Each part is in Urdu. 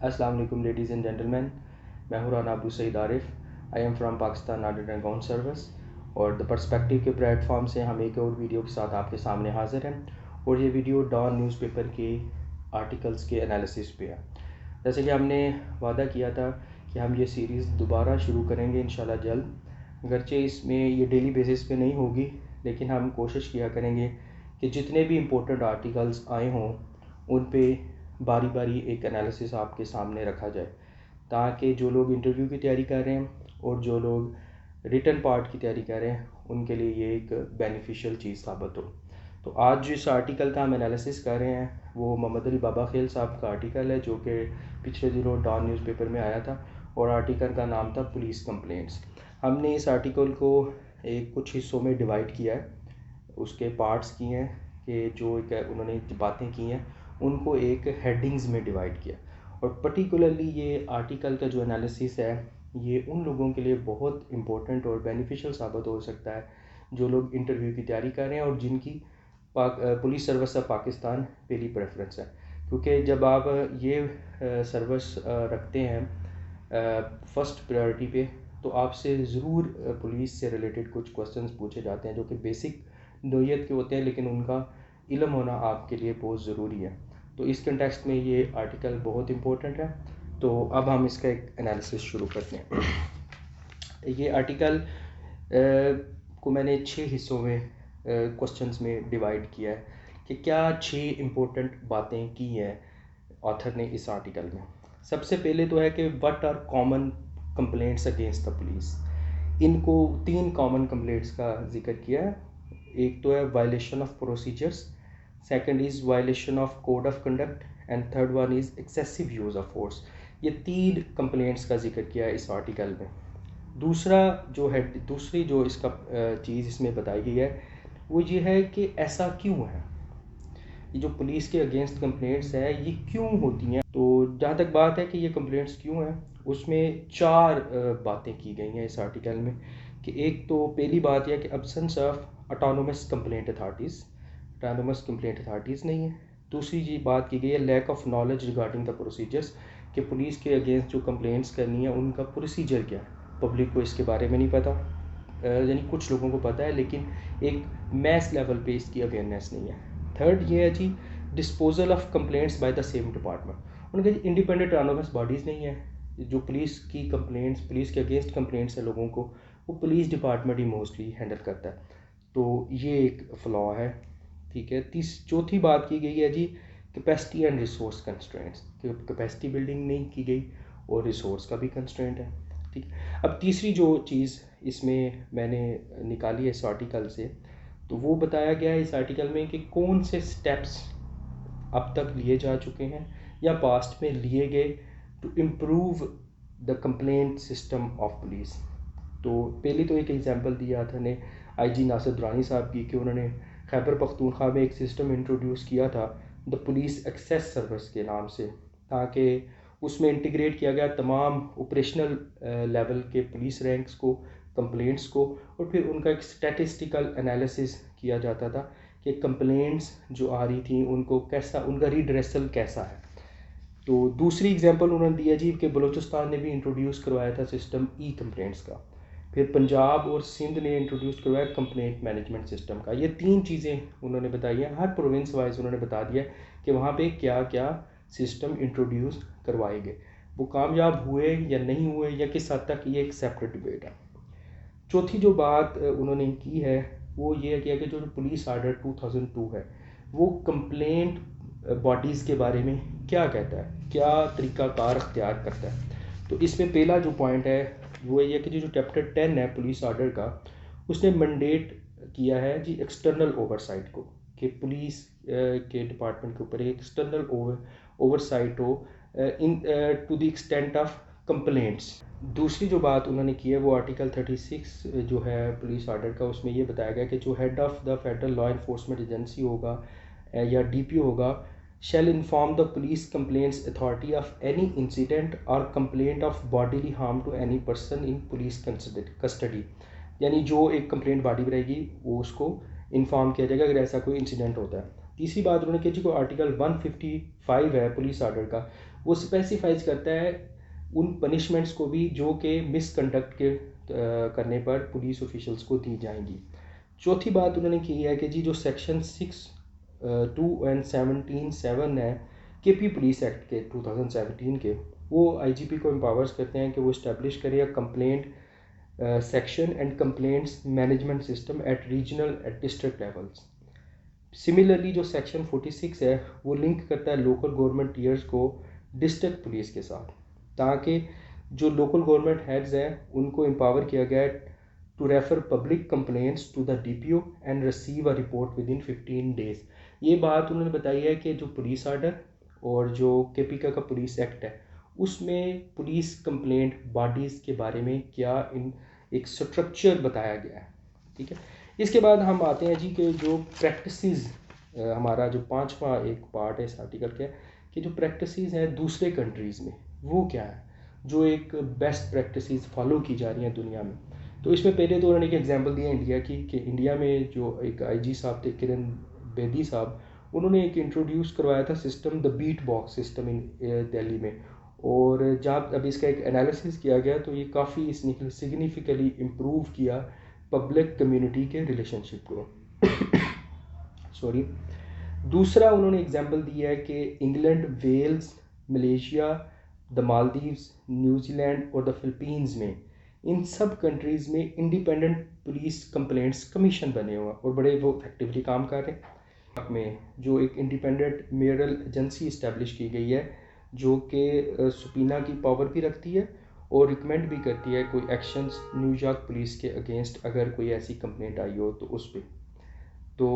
السلام علیکم لیڈیز اینڈ جینٹلمین، میں ہوں Rana Abu Saeed Arif. I am from Pakistan audit and account service, اور دا پرسپیکٹیو کے پلیٹ فارم سے ہم ایک اور ویڈیو کے ساتھ آپ کے سامنے حاضر ہیں. اور یہ ویڈیو ڈان نیوز پیپر کے آرٹیکلس کے انالیسس پہ ہے. جیسے کہ ہم نے وعدہ کیا تھا کہ ہم یہ سیریز دوبارہ شروع کریں گے انشاءاللہ جلد. اگرچہ اس میں یہ ڈیلی بیسس پہ نہیں ہوگی، لیکن ہم کوشش کیا کریں گے کہ جتنے بھی امپورٹنٹ آرٹیکلس آئے ہوں ان پہ باری باری ایک انالیسس آپ کے سامنے رکھا جائے، تاکہ جو لوگ انٹرویو کی تیاری کر رہے ہیں اور جو لوگ ریٹن پارٹ کی تیاری کر رہے ہیں ان کے لیے یہ ایک بینیفیشیل چیز ثابت ہو. تو آج جس آرٹیکل کا ہم انالیسس کر رہے ہیں وہ محمد علی بابا خیل صاحب کا آرٹیکل ہے، جو کہ پچھلے دنوں ڈان نیوز پیپر میں آیا تھا، اور آرٹیکل کا نام تھا پولیس کمپلینٹس. ہم نے اس آرٹیکل کو کچھ حصوں میں ڈیوائڈ کیا ہے، اس کے پارٹس کیے ہیں کہ جو انہوں نے باتیں کی ہیں ان کو ایک ہیڈنگز میں ڈیوائڈ کیا. اور پرٹیکولرلی یہ آرٹیکل کا جو انالیسس ہے یہ ان لوگوں کے لیے بہت امپورٹنٹ اور بینیفیشیل ثابت ہو سکتا ہے جو لوگ انٹرویو کی تیاری کر رہے ہیں اور جن کی پولیس سروس آف پاکستان پہلی پریفرنس ہے. کیونکہ جب آپ یہ سروس رکھتے ہیں فرسٹ پریورٹی پہ تو آپ سے ضرور پولیس سے ریلیٹڈ کچھ کوسچنز پوچھے جاتے ہیں جو کہ بیسک نوعیت کے ہوتے ہیں، لیکن ان کا علم ہونا آپ کے لیے بہت ضروری ہے. تو اس کنٹیکسٹ میں یہ آرٹیکل بہت امپورٹنٹ ہے. تو اب ہم اس کا ایک انالیسس شروع کرتے ہیں. یہ آرٹیکل کو میں نے 6 حصوں میں کوسچنز میں ڈیوائڈ کیا ہے کہ کیا 6 امپورٹنٹ باتیں کی ہیں آتھر نے اس آرٹیکل میں. سب سے پہلے تو ہے کہ what are common complaints against the police. ان کو 3 کامن کمپلینٹس کا ذکر کیا ہے. ایک تو ہے violation of procedures, second is violation of code of conduct, and third one is excessive use of force. یہ 3 کمپلینٹس کا ذکر کیا ہے اس آرٹیکل میں. دوسری جو اس کا چیز اس میں بتائی گئی ہے وہ یہ ہے کہ ایسا کیوں ہے، یہ جو پولیس کے اگینسٹ کمپلینٹس ہیں یہ کیوں ہوتی ہیں. تو جہاں تک بات ہے کہ یہ کمپلینٹس کیوں ہیں، اس میں 4 باتیں کی گئی ہیں اس آرٹیکل میں. کہ ایک تو پہلی بات یہ ہے کہ ابسنس آف اٹانومس کمپلینٹ اتھارٹیز نہیں ہے. دوسری جی بات کی گئی ہے lack of knowledge regarding the procedures, کہ پولیس کے اگینسٹ جو کمپلینٹس کرنی ہے ان کا پروسیجر کیا ہے. پبلک کو اس کے بارے میں نہیں پتہ، یعنی کچھ لوگوں کو پتہ ہے لیکن ایک میس لیول پہ اس کی اویئرنیس نہیں ہے. تھرڈ یہ ہے جی disposal of complaints by the same department. ان کے انڈیپینڈنٹ اٹانومس باڈیز نہیں ہیں. جو پولیس کی کمپلینٹس، پولیس کے اگینسٹ کمپلینٹس ہیں لوگوں کو، وہ پولیس ڈپارٹمنٹ ہی موسٹلی ہینڈل کرتا ہے. تو یہ ایک فلا ہے. ٹھیک ہے. چوتھی بات کی گئی ہے جی کیپیسٹی اینڈ ریسورس کنسٹرینٹس، کہ کیپیسٹی بلڈنگ نہیں کی گئی اور ریسورس کا بھی کنسٹرینٹ ہے. ٹھیک. اب تیسری جو چیز اس میں نے نکالی ہے اس آرٹیکل سے، تو وہ بتایا گیا ہے اس آرٹیکل میں کہ کون سے سٹیپس اب تک لیے جا چکے ہیں یا پاسٹ میں لیے گئے to improve the complaint system of police. تو پہلی تو ایک ایگزامپل دیا تھا نے آئی جی ناصر درانی صاحب کی، کہ انہوں نے خیبر پختونخوا میں ایک سسٹم انٹروڈیوس کیا تھا دا پولیس ایکسیس سروس کے نام سے، تاکہ اس میں انٹیگریٹ کیا گیا تمام آپریشنل لیول کے پولیس رینکس کو، کمپلینٹس کو، اور پھر ان کا ایک اسٹیٹسٹیکل انالیسس کیا جاتا تھا کہ کمپلینٹس جو آ رہی تھیں ان کو کیسا، ان کا ریڈریسل کیسا ہے. تو دوسری ایگزامپل انہوں نے دیا جی کہ بلوچستان نے بھی انٹروڈیوس کروایا تھا سسٹم ای کمپلینٹس کا. پھر پنجاب اور سندھ نے انٹروڈیوس کروایا کمپلینٹ مینجمنٹ سسٹم کا. یہ 3 چیزیں انہوں نے بتائی ہیں. ہر پروونس وائز انہوں نے بتا دیا کہ وہاں پہ کیا کیا سسٹم انٹروڈیوس کروائے گئے. وہ کامیاب ہوئے یا نہیں ہوئے یا کس حد تک، یہ ایک سیپریٹ ڈبیٹ ہے. چوتھی جو بات انہوں نے کی ہے وہ یہ کیا کہ جو پولیس آرڈر 2002 ہے وہ کمپلینٹ باڈیز کے بارے میں کیا کہتا ہے، کیا طریقہ کار اختیار کرتا ہے. تو اس میں پہلا جو پوائنٹ ہے وہ یہ کہ جو چیپٹر 10 ہے پولیس آرڈر کا، اس نے منڈیٹ کیا ہے جی ایکسٹرنل اوور سائٹ کو، کہ پولیس کے ڈپارٹمنٹ کے اوپر ایک ایکسٹرنل اوور سائٹ ہو to the extent of complaints. دوسری جو بات انہوں نے کی ہے وہ آرٹیکل 36 جو ہے پولیس آرڈر کا، اس میں یہ بتایا گیا کہ جو head of the federal law enforcement agency ہوگا یا ڈی پی او ہوگا shall inform the police complaints authority of any incident or complaint of bodily harm to any person in police custody. یعنی جو ایک کمپلینٹ باڈی بنائے گی وہ اس کو انفارم کیا جائے گا اگر ایسا کوئی انسیڈنٹ ہوتا ہے. تیسری بات انہوں نے کہ جی کو آرٹیکل 155 ہے پولیس آرڈر کا، وہ اسپیسیفائز کرتا ہے ان پنشمنٹس کو بھی جو کہ مس کنڈکٹ کے کرنے پر پولیس آفیشلس کو دی جائیں گی۔ چوتھی بات انہوں نے کی ہے کہ جی جو سیکشن 6(2) and 17(7) ہے کے پی پولیس ایکٹ کے 2017 کے، وہ آئی جی پی کو امپاورز کرتے ہیں کہ وہ اسٹیبلش کرے complaint section and complaints management system at regional at district levels. Similarly جو سیکشن 46 ہے وہ لنک کرتا ہے لوکل گورنمنٹ ٹیئرز کو ڈسٹرکٹ پولیس کے ساتھ، تاکہ جو لوکل گورنمنٹ ہیڈز ہیں ان کو امپاور کیا گیا ہے to refer public complaints to the D P O and receive a report within 15 days۔ یہ بات انہوں نے بتائی ہے کہ جو پولیس آرڈر اور جو کے پی کا پولیس ایکٹ ہے اس میں پولیس کمپلینٹ باڈیز کے بارے میں کیا ایک سٹرکچر بتایا گیا ہے، ٹھیک ہے۔ اس کے بعد ہم آتے ہیں جی کہ جو پریکٹسز، ہمارا جو 5واں ایک پارٹ ہے اس آرٹیکل کے، کہ جو پریکٹسز ہیں دوسرے کنٹریز میں وہ کیا ہے، جو ایک بیسٹ پریکٹسز فالو کی جا رہی ہیں دنیا میں۔ تو اس میں پہلے تو انہوں نے ایک ایگزامپل دیا انڈیا کی، کہ انڈیا میں جو ایک آئی جی صاحب تھے کرن بیدی صاحب، انہوں نے ایک انٹروڈیوس کروایا تھا سسٹم دا بیٹ باکس سسٹم ان دہلی میں، اور جب اب اس کا ایک انالیسس کیا گیا تو یہ کافی سگنیفیکلی امپروو کیا پبلک کمیونٹی کے ریلیشن شپ کو۔ سوری۔ دوسرا انہوں نے ایگزامپل دیا ہے کہ انگلینڈ، ویلز، ملیشیا، دا مالدیوز، نیوزی لینڈ اور دا فلپینز میں، ان سب کنٹریز میں انڈیپینڈنٹ پولیس کمپلینٹس کمیشن بنے ہوئے ہیں اور بڑے وہ ایکٹیولی کام کر رہے ہیں۔ میں جو ایک انڈیپینڈنٹ میئرل ایجنسی اسٹیبلش کی گئی ہے جو کہ سپینہ کی پاور بھی رکھتی ہے اور ریکمینڈ بھی کرتی ہے کوئی ایکشنز نیو یارک پولیس کے اگینسٹ اگر کوئی ایسی کمپلینٹ آئی ہو تو اس پہ۔ تو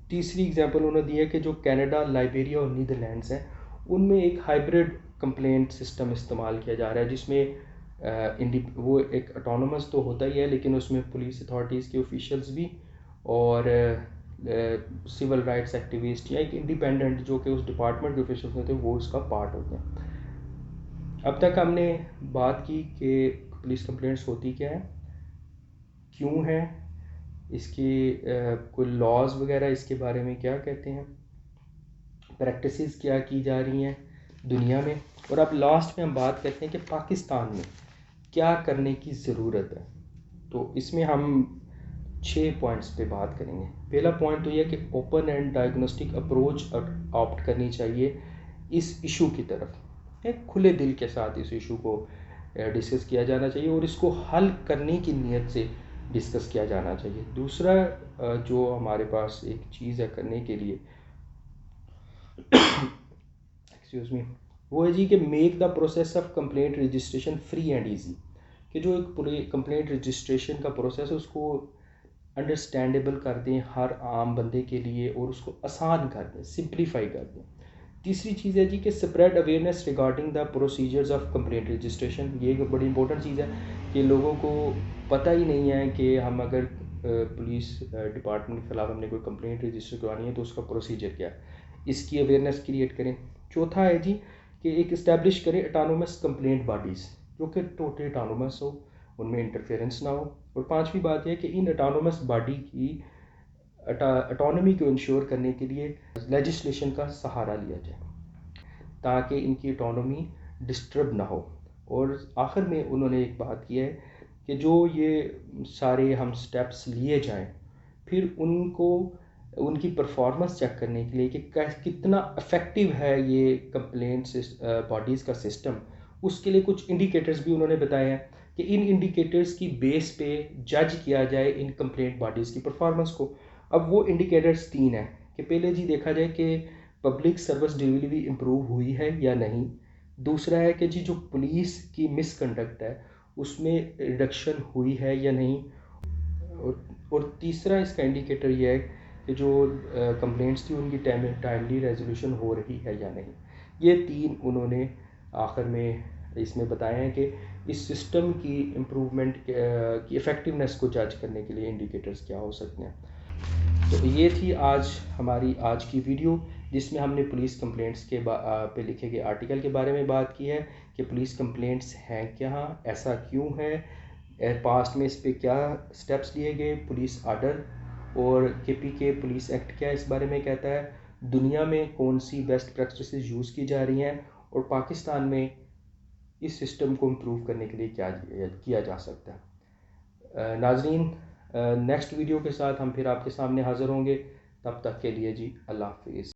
تیسری ایگزامپل انہوں نے دی ہے کہ جو کینیڈا، لائبیریا اور نیدرلینڈز ہیں ان میں ایک ہائبرڈ کمپلینٹ سسٹم استعمال کیا جا رہا ہے، جس میں وہ ایک اٹانومس تو ہوتا ہی ہے لیکن اس میں پولیس اتھارٹیز کے آفیشلز بھی اور سول رائٹس ایکٹیوسٹ یا ایک انڈیپینڈنٹ جو کہ اس ڈپارٹمنٹ کے آفیشلز ہوتے ہیں وہ اس کا پارٹ ہوتے ہیں۔ اب تک ہم نے بات کی کہ پولیس کمپلینٹس ہوتی کیا ہیں، کیوں ہیں، اس کی کوئی لاز وغیرہ اس کے بارے میں کیا کہتے ہیں، پریکٹسز کیا کی جا رہی ہیں دنیا میں، اور اب لاسٹ میں ہم بات کرتے ہیں کہ پاکستان میں کیا کرنے کی ضرورت ہے۔ تو اس میں ہم 6 پوائنٹس پہ بات کریں گے۔ پہلا پوائنٹ تو یہ کہ open and diagnostic approach opt کرنی چاہیے اس ایشو کی طرف، ایک کھلے دل کے ساتھ اس ایشو کو ڈسکس کیا جانا چاہیے اور اس کو حل کرنے کی نیت سے ڈسکس کیا جانا چاہیے۔ دوسرا جو ہمارے پاس ایک چیز ہے کرنے کے لیے ایکسکیوز می، وہ ہے جی کہ make the process of complaint registration free and easy, کہ جو ایک کمپلینٹ رجسٹریشن کا پروسیس ہے اس کو انڈرسٹینڈیبل کر دیں ہر عام بندے کے لیے اور اس کو آسان کر دیں، سمپلیفائی کر دیں۔ تیسری چیز ہے جی کہ spread awareness regarding the procedures of complaint registration, یہ ایک بڑی امپورٹنٹ چیز ہے کہ لوگوں کو پتہ ہی نہیں ہے کہ ہم اگر پولیس ڈپارٹمنٹ کے خلاف ہم نے کوئی کمپلینٹ رجسٹر کروانی ہے تو اس کا پروسیجر کیا ہے، اس کی اویئرنیس کریٹ کریں۔ چوتھا ہے جی کہ ایک اسٹیبلش کریں اٹانومس کمپلینٹ باڈیز جو کہ ٹوٹلی اٹانومس ہو، ان میں انٹرفیئرنس نہ ہو۔ اور پانچویں بات یہ کہ ان اٹانومس باڈی کی اٹانومی کو انشور کرنے کے لیے لیجسلیشن کا سہارا لیا جائے تاکہ ان کی اٹانومی ڈسٹرب نہ ہو۔ اور آخر میں انہوں نے ایک بات کی ہے کہ جو یہ سارے ہم سٹیپس لیے جائیں پھر ان کو ان کی پرفارمنس چیک کرنے کے لیے کہ کتنا افیکٹو ہے یہ کمپلینٹس باڈیز کا سسٹم، اس کے لیے کچھ انڈیکیٹرز بھی انہوں نے بتائے ہیں کہ ان انڈیکیٹرز کی بیس پہ جج کیا جائے ان کمپلینٹ باڈیز کی پرفارمنس کو۔ اب وہ انڈیکیٹرز 3 ہیں کہ پہلے جی دیکھا جائے کہ پبلک سروس ڈیلیوری امپروو ہوئی ہے یا نہیں، دوسرا ہے کہ جی جو پولیس کی مس کنڈکٹ ہے اس میں ریڈکشن ہوئی ہے یا نہیں، اور تیسرا اس کا انڈیکیٹر یہ ہے کہ جو کمپلینٹس تھی ان کی ٹائملی ریزولوشن ہو رہی ہے یا نہیں۔ یہ 3 انہوں نے آخر میں اس میں بتایا ہے کہ اس سسٹم کی امپروومنٹ کی افیکٹونیس کو جج کرنے کے لیے انڈیکیٹرز کیا ہو سکتے ہیں۔ تو یہ تھی ہماری آج کی ویڈیو جس میں ہم نے پولیس کمپلینٹس کے پہ لکھے گئے آرٹیکل کے بارے میں بات کی ہے کہ پولیس کمپلینٹس ہیں کیا، ایسا کیوں ہے، پاسٹ میں اس پہ کیا سٹیپس لیے گئے، پولیس آرڈر اور کے پی کے پولیس ایکٹ کیا اس بارے میں کہتا ہے، دنیا میں کون سی بیسٹ پریکٹسز یوز کی جا رہی ہیں اور پاکستان میں اس سسٹم کو امپروو کرنے کے لیے کیا کیا جا سکتا ہے۔ ناظرین، نیکسٹ ویڈیو کے ساتھ ہم پھر آپ کے سامنے حاضر ہوں گے، تب تک کے لیے جی اللہ حافظ۔